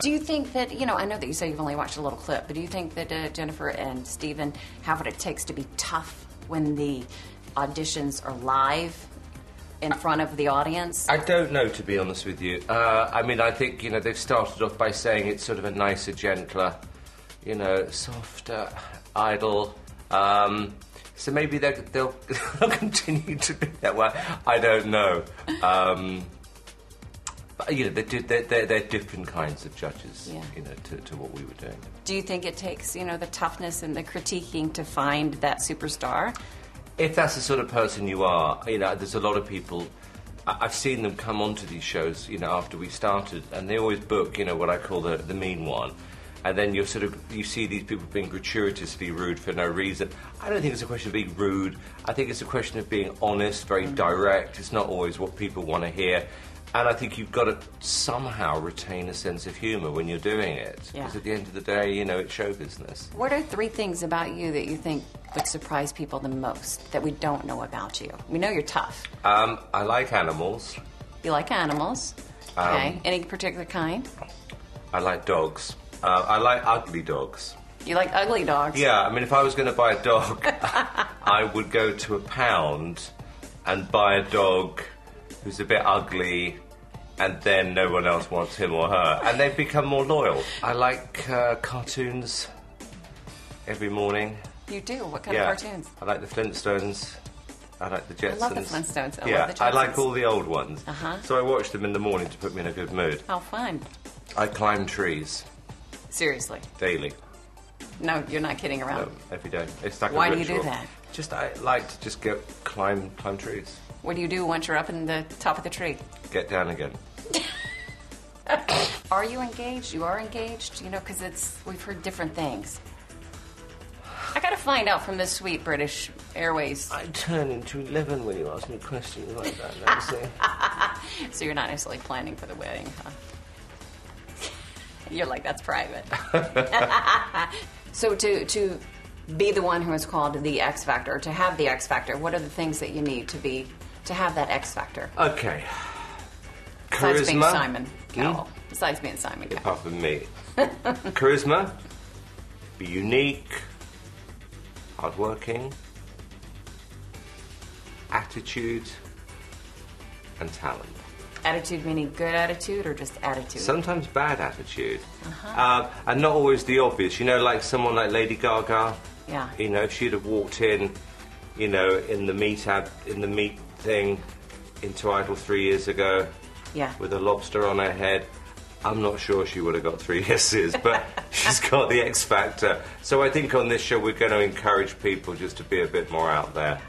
Do you think that, you know, I know that you say you've only watched a little clip, but do you think that Jennifer and Steven have what it takes to be tough when the auditions are live in front of the audience? I don't know, to be honest with you. I mean, I think, you know, they've started off by saying it's sort of a nicer, gentler, you know, softer, idle. So maybe they'll continue to be that way. I don't know. But, you know, they're different kinds of judges, Yeah. you know, to what we were doing. Do you think it takes, you know, the toughness and the critiquing to find that superstar? If that's the sort of person you are, you know, there's a lot of people. I've seen them come onto these shows, you know, after we started, and they always book, you know, what I call the mean one. And then you see these people being gratuitously rude for no reason. I don't think it's a question of being rude. I think it's a question of being honest, very direct. It's not always what people want to hear. And I think you've got to somehow retain a sense of humour when you're doing it. Yeah. Because at the end of the day, you know, it's show business. What are 3 things about you that you think would surprise people the most that we don't know about you? We know you're tough. I like animals. You like animals. Okay. Any particular kind? I like dogs. I like ugly dogs. You like ugly dogs? Yeah, I mean, if I was going to buy a dog, I would go to a pound and buy a dog who's a bit ugly, and then no one else wants him or her, and they've become more loyal. I like cartoons every morning. You do? What kind of cartoons? I like the Flintstones. I like the Jetsons. I love the Flintstones. I yeah, love the Jetsons. I like all the old ones. Uh-huh. So I watch them in the morning to put me in a good mood. How fun. I climb trees. Seriously? Daily. No, you're not kidding around. No, every day. It's like a Why ritual. do you do that? Just, I like to just go climb trees. What do you do once you're up in the top of the tree? Get down again. Are you engaged? You are engaged? You know, because we've heard different things. I got to find out from this sweet British Airways. I turn into 11 when you ask me questions like that, Nancy. So you're not necessarily planning for the wedding, huh? You're like, that's private. So to be the one who is called the X Factor, to have the X Factor, what are the things that you need to have that X Factor? Okay. Besides being Charisma. Simon Cowell. Besides being Simon Cowell. Apart from me. Charisma. Be unique. Hardworking. Attitude. And talent. Attitude meaning good attitude or just attitude? Sometimes bad attitude. And not always the obvious. You know, like someone like Lady Gaga. Yeah. You know, if she'd have walked in, you know, in the meat thing into Idol 3 years ago. Yeah. With a lobster on her head, I'm not sure she would have got 3 yeses, but she's got the X Factor. So I think on this show we're going to encourage people just to be a bit more out there.